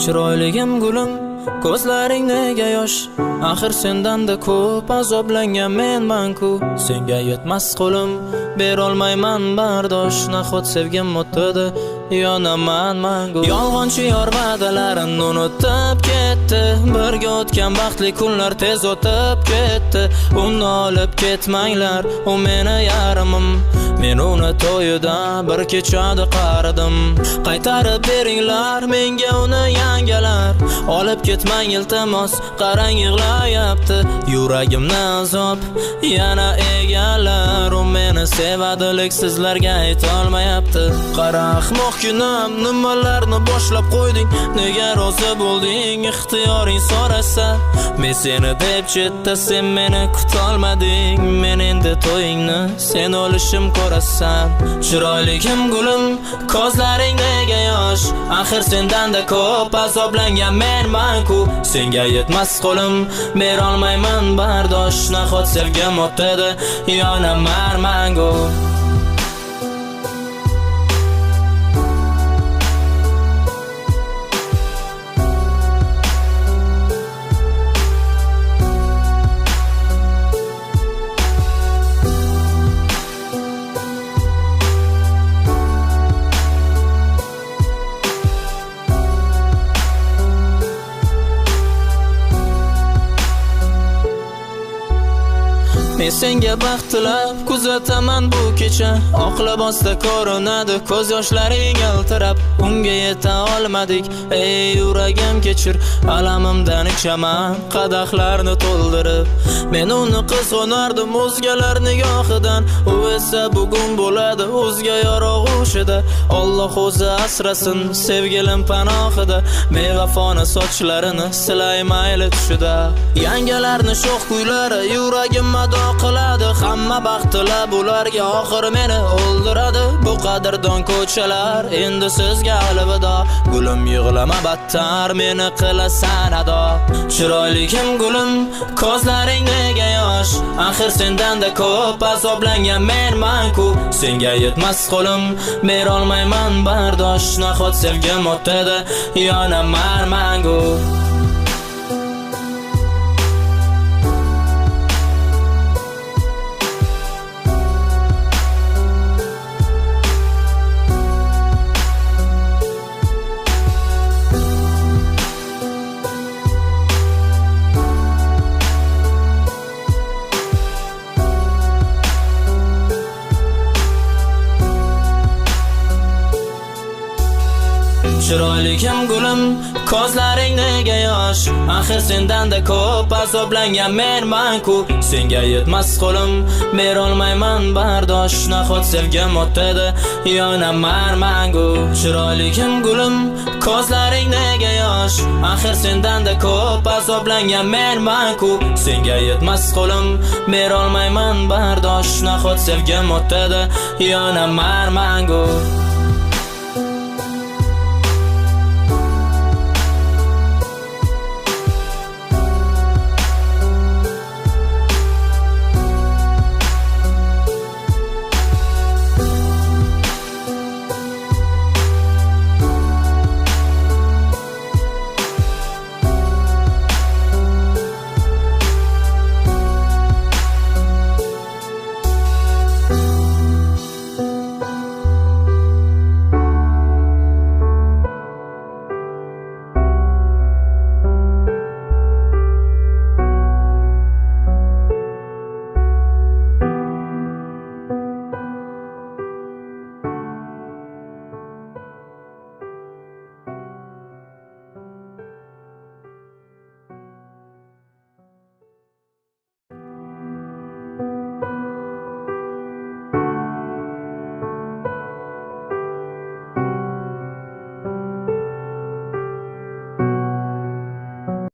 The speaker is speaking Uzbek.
Chiroyligim gulim, ko'zlaring nega yosh? Axir sendan-da ko'p azoblangan menman-ku. Senga yetmas qo'lim, berolmayman bardosh. Nahot sevgim o'tdi, yonaman mangu. Yolg'onchi yor va'dalarini unutib ketdi. Birga o'tgan baxtli kunlar tez o'tib ketdi. Uni olib ketmanglar, u meni yarimim. Men uni to'yida bir kechada qaradim. Qaytarib beringlar menga uni yangalar. Olib ketmang iltimos, qarang yig'layapti. Yuragimni azob yana egallar. U meni sevadilik sizlarga aytolmayapti. Qara ahmoq kunam, nimalarni boshlab qo'yding? Nega rozi bo'lding? Ixtiyoring so'rasa, men seni deb chetda, sen meni kutolmading. Men endi to'yingni sen o'lishim ko'rasan. Chiroyligim gulim, ko'zlaring nega yosh? Axir sendan-da ko'p azoblangan menman-ku. Senga yetmas qo'lim, berolmayman bardosh. Nahot sevgim o'tdi, yonaman mangu. Men senga baxt tilab kuzataman bu kecha. Oq libosda ko'rinadi ko'z yoshlaring yaltirab. Unga yeta olmadik, ey yuragim kechir. Alamimdan ichaman qadahlarni to'ldirib. Men uni qizg'onardim o'zgalar nigohidan. U esa bugun bo'ladi o'zga yorug'ushida. Alloh o'zi asrasin sevgilim panohida. Mevafona sochlarini silay mayli tushida. Yangalarni sho'x kuylari yuragim mado qiladi. Hamma baxtlar bularga oxir meni o'ldiradi. Bu qadrdon ko'chalar endi sizga alvido. Gulim yig'lama battar, meni qilasan ado. Chiroyligim gulim, ko'zlaring nega yosh? Axir sendan-da ko'p azoblangan menman-ku. Senga yetmas qo'lim, berolmayman bardosh. Nahot sevgim o'tdi, yonaman mangu. Chiroyligim gulim, ko'zlaring nega yosh? Axir sendan-da ko'p azoblangan menman-ku. Senga yetmas qo'lim, berolmayman bardosh. Nahot sevgim o'tdi, yonaman mangu. Chiroyligim gulim, ko'zlaring nega yosh? Axir sendan-da ko'p azoblangan menman-ku. Senga yetmas qo'lim, berolmayman bardosh. Nahot sevgim o'tdi, yonaman mangu.